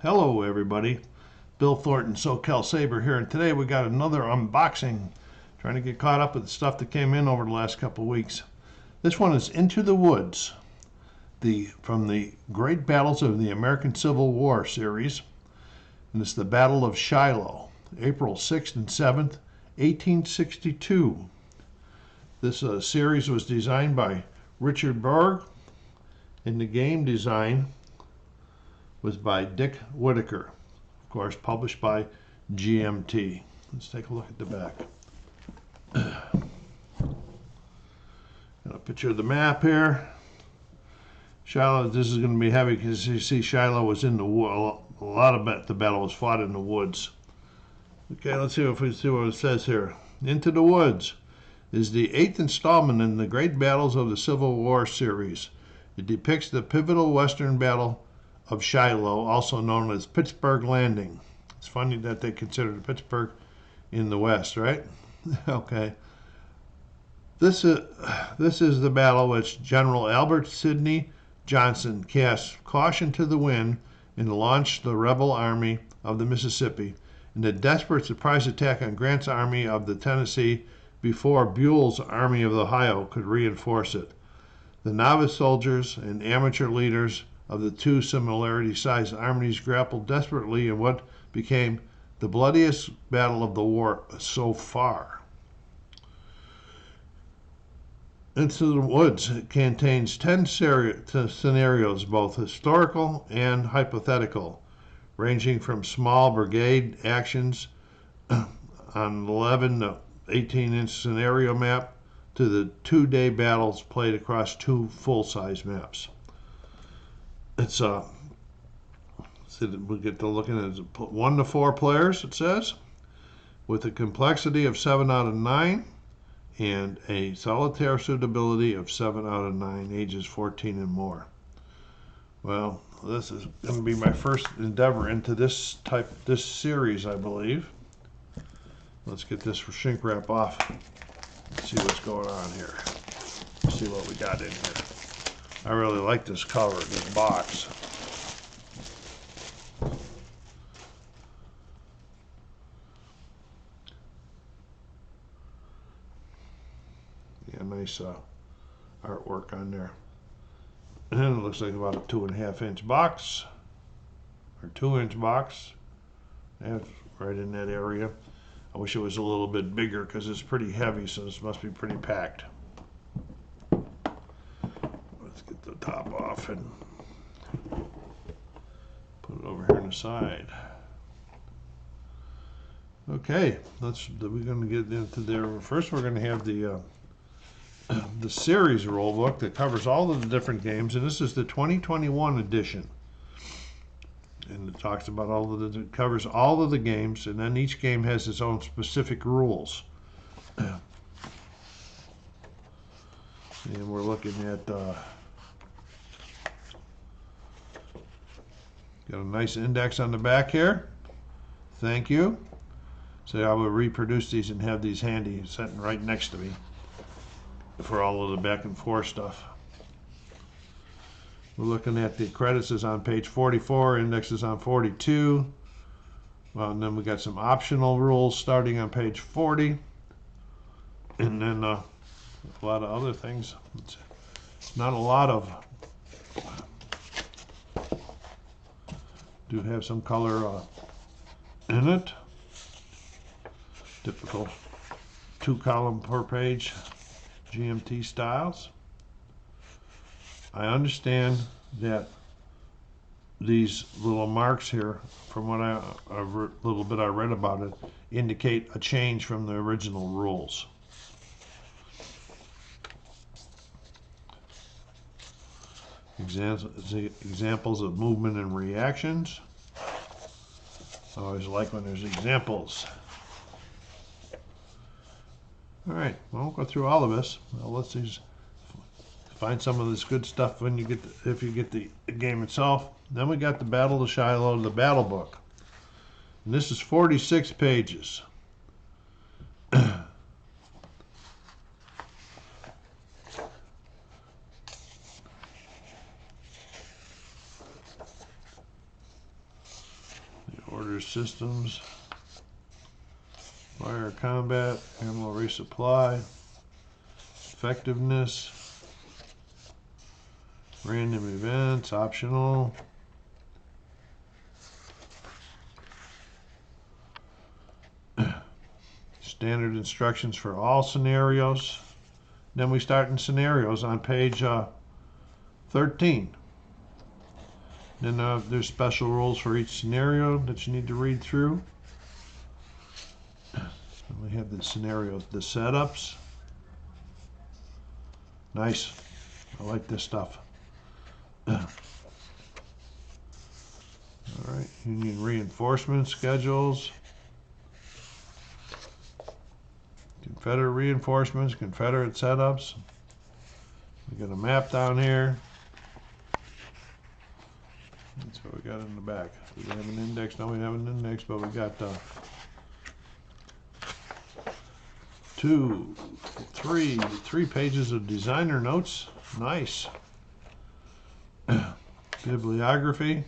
Hello everybody, Bill Thornton, SoCalsabre here, and today we got another unboxing, trying to get caught up with the stuff that came in over the last couple of weeks. This one is Into the Woods, from the Great Battles of the American Civil War series, and it's the Battle of Shiloh, April 6th and 7th, 1862. This series was designed by Richard Berg, and the game design was by Dick Whitaker, of course published by GMT. Let's take a look at the back. Got a picture of the map here. Shiloh, this is going to be heavy because you see Shiloh was in the wood. A lot of the battle was fought in the woods. Okay, let's see if we see what it says here. Into the Woods is the 8th installment in the Great Battles of the Civil War series. It depicts the pivotal Western Battle of Shiloh, also known as Pittsburgh Landing. It's funny that they considered Pittsburgh in the West, right? Okay. This is the battle which General Albert Sidney Johnston cast caution to the wind and launched the rebel army of the Mississippi in a desperate surprise attack on Grant's army of the Tennessee before Buell's army of the Ohio could reinforce it. The novice soldiers and amateur leaders of the two similarity-sized armies grappled desperately in what became the bloodiest battle of the war so far. Into the Woods contains 10 scenarios, both historical and hypothetical, ranging from small brigade actions on an 11 to 18-inch scenario map to the 2-day battles played across 2 full-size maps. It's we get to looking at 1 to 4 players, it says, with a complexity of 7 out of 9 and a solitaire suitability of 7 out of 9, ages 14 and more. Well, this is going to be my first endeavor into this series, I believe. Let's get this shrink wrap off. Let's see what's going on here. Let's see what we got in here. I really like this cover, this box. Yeah, nice artwork on there. And it looks like about a 2.5-inch box, or 2-inch box. That's right in that area. I wish it was a little bit bigger because it's pretty heavy, so this must be pretty packed. Let's get the top off and put it over here on the side. Okay, we're going to get into there. First, we're going to have the series rule book that covers all of the different games, and this is the 2021 edition. And it talks about it covers all of the games, and then each game has its own specific rules. And we're looking at got a nice index on the back here. Thank you. So I will reproduce these and have these handy, sitting right next to me for all of the back and forth stuff. We're looking at the credits is on page 44, index is on 42. Well, and then we got some optional rules starting on page 40. And then a lot of other things. It's not a lot of, do have some color in it. Typical 2-column per page GMT styles. I understand that these little marks here, from what a little bit I read about it, indicate a change from the original rules. Examples of movement and reactions. I always like when there's examples. All right, well, we'll go through all of this. Well, let's find some of this good stuff when if you get the game itself. Then we got the Battle of Shiloh, the battle book. And this is 46 pages. Order systems. Fire combat. Ammo resupply. Effectiveness. Random events. Optional. Standard instructions for all scenarios. Then we start in scenarios on page 13. Then there's special rules for each scenario that you need to read through. And we have the scenarios, the setups. Nice. I like this stuff. All right, Union reinforcement schedules. Confederate reinforcements, Confederate setups. We got a map down here. That's what we got in the back. We have an index. No, we have an index, but we got 3 pages of designer notes. Nice. Bibliography.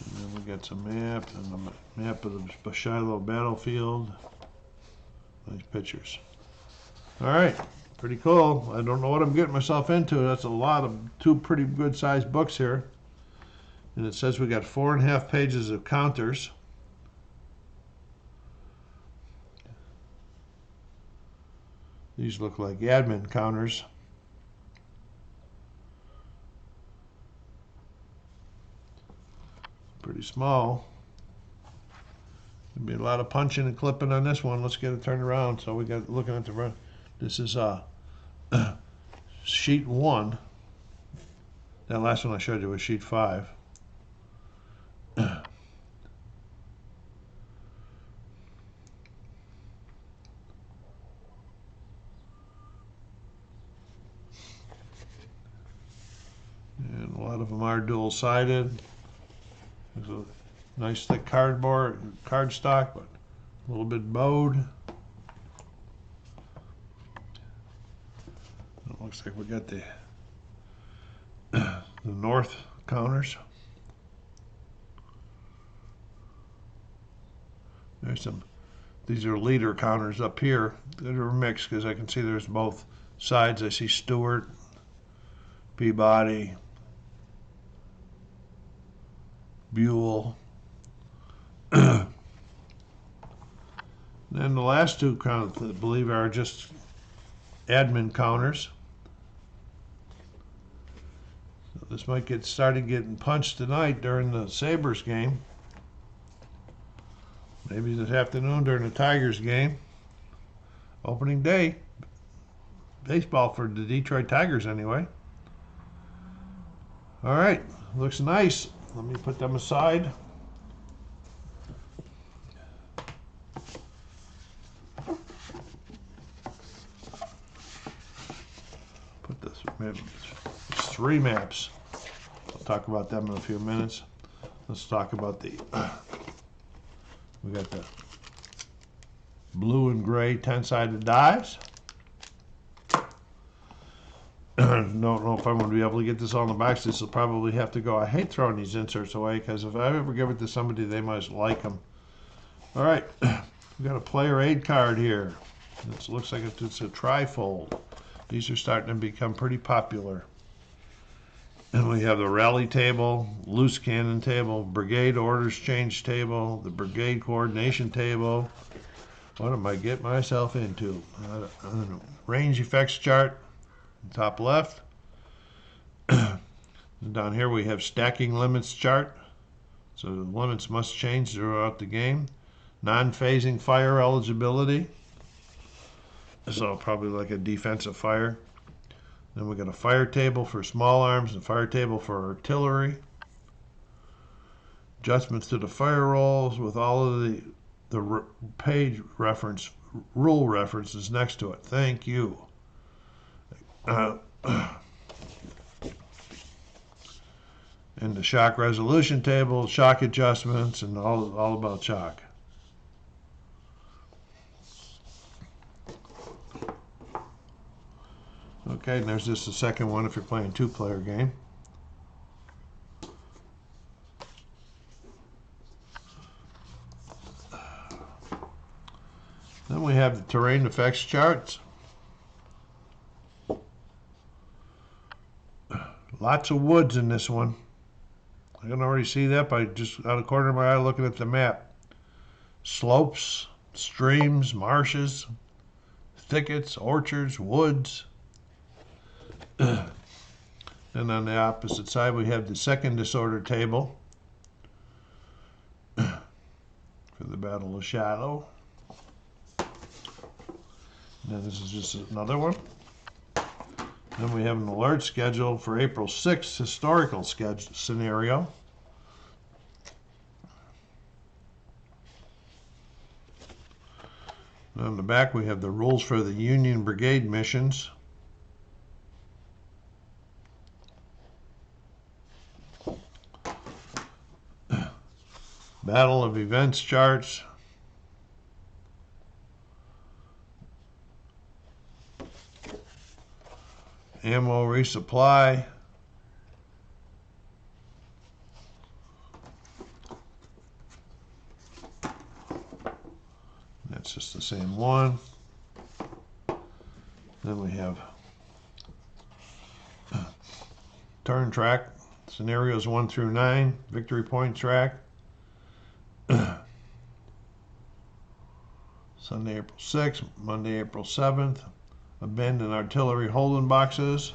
And then we got some maps and a map of the Shiloh battlefield. Nice pictures. All right. Pretty cool. I don't know what I'm getting myself into. That's a lot of 2 pretty good sized books here. And it says we got 4.5 pages of counters. These look like admin counters. Pretty small. There'll be a lot of punching and clipping on this one. Let's get it turned around. So we got looking at the front. This is sheet 1. That last one I showed you was sheet 5. And a lot of them are dual-sided. There's a nice thick cardstock, but a little bit bowed. It looks like we got the north counters. There's some. These are leader counters up here that are mixed because I can see there's both sides. I see Stewart, Peabody, Buell. Then the last 2 counters, I believe, are just admin counters. So this might get started getting punched tonight during the Sabres game. Maybe this afternoon during the Tigers game. Opening day. Baseball for the Detroit Tigers anyway. All right, looks nice. Let me put them aside. Put this, maybe 3 maps. I'll talk about them in a few minutes. Let's talk about the, we got the blue and gray 10-sided dies. Don't know if I'm going to be able to get this all in the box. This will probably have to go. I hate throwing these inserts away because if I ever give it to somebody, they must like them. All right, we got a player aid card here. It looks like it's a trifold. These are starting to become pretty popular. And we have the rally table, loose cannon table, brigade orders change table, the brigade coordination table. What am I getting myself into? I don't know. Range effects chart, top left. Down here we have stacking limits chart. So the limits must change throughout the game. Non-phasing fire eligibility. So probably like a defensive fire. Then we got a fire table for small arms and fire table for artillery. Adjustments to the fire rolls with all of the page reference, rule references next to it. Thank you. And the shock resolution table, shock adjustments, and all about shock. Okay, and there's just the second one if you're playing 2-player game. Then we have the terrain effects charts. Lots of woods in this one. I can already see that by just out of the corner of my eye looking at the map. Slopes, streams, marshes, thickets, orchards, woods. And on the opposite side we have the second disorder table for the Battle of Shiloh. Now this is just another one. Then we have an alert schedule for April 6th historical scenario. And on the back we have the rules for the Union Brigade missions. Battle of events charts. Ammo resupply. That's just the same one. Then we have turn track, scenarios 1 through 9, victory point track. Sunday, April 6th, Monday, April 7th. Abandoned artillery holding boxes.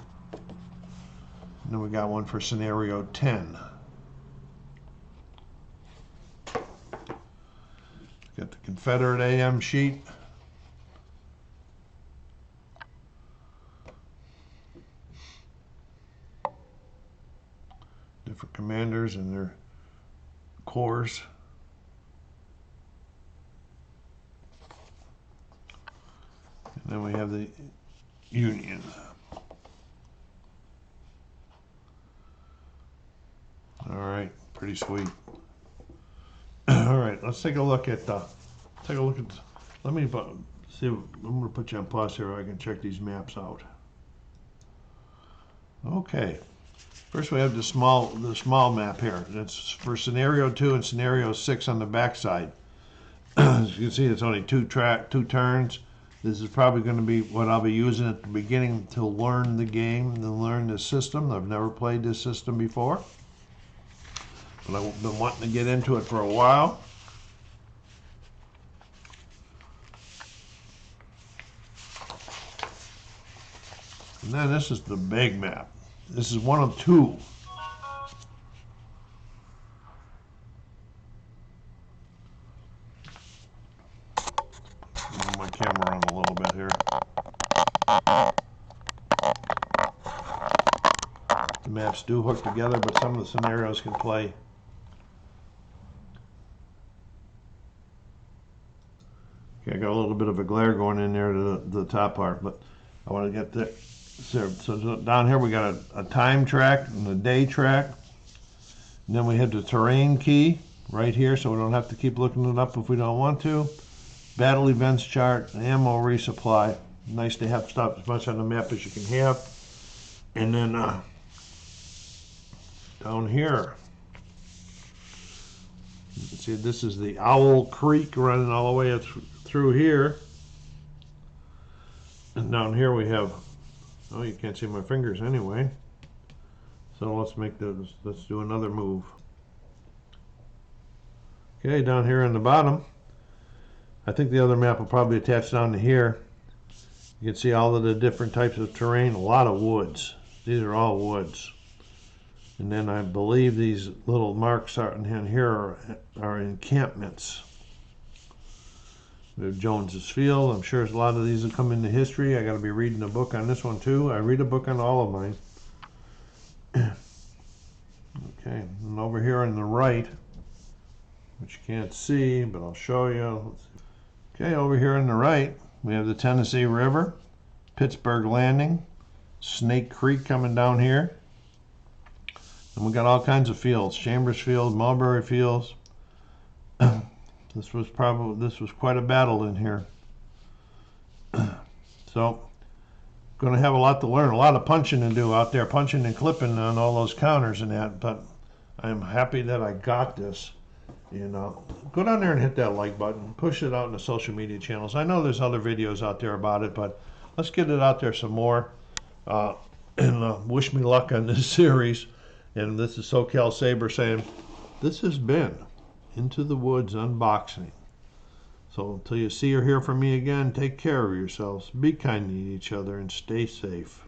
And then we got one for scenario 10. Got the Confederate AM sheet. Different commanders and their corps. And then we have the Union. All right, pretty sweet. All right, let's take a look at let me see. I'm going to put you on pause here so I can check these maps out. Okay. First we have the small map here. That's for scenario 2 and scenario 6 on the back side. As you can see, it's only two turns. This is probably going to be what I'll be using at the beginning to learn the game, to learn the system. I've never played this system before, but I've been wanting to get into it for a while. And then this is the big map. This is one of two. Move my camera on a little bit here. The maps do hook together, but some of the scenarios can play. Okay, I got a little bit of a glare going in there to the top part, but I want to get there. So down here we got a time track and a day track. And then we have the terrain key right here, so we don't have to keep looking it up if we don't want to. Battle events chart, ammo resupply. Nice to have stuff as much on the map as you can have. And then down here, you can see this is the Owl Creek running all the way through here. And down here we have, oh, you can't see my fingers anyway. So let's do another move. Okay, down here on the bottom, I think the other map will probably attach down to here. You can see all of the different types of terrain, a lot of woods. These are all woods. And then I believe these little marks in here are encampments. We have Jones's Field. I'm sure a lot of these will come into history. I got to be reading a book on this one too. I read a book on all of mine. Okay, and over here on the right, which you can't see, but I'll show you. Let's see. Okay, over here on the right, we have the Tennessee River, Pittsburgh Landing, Snake Creek coming down here. And we got all kinds of fields, Chambers Field, Mulberry Fields. This was quite a battle in here. So, going to have a lot to learn, a lot of punching to do out there, punching and clipping on all those counters and that, but I'm happy that I got this. And go down there and hit that like button. Push it out in the social media channels. I know there's other videos out there about it, but let's get it out there some more. And wish me luck on this series. And this is SoCalsabre saying, this has been Into the Woods Unboxing. So until you see or hear from me again, take care of yourselves, be kind to each other, and stay safe.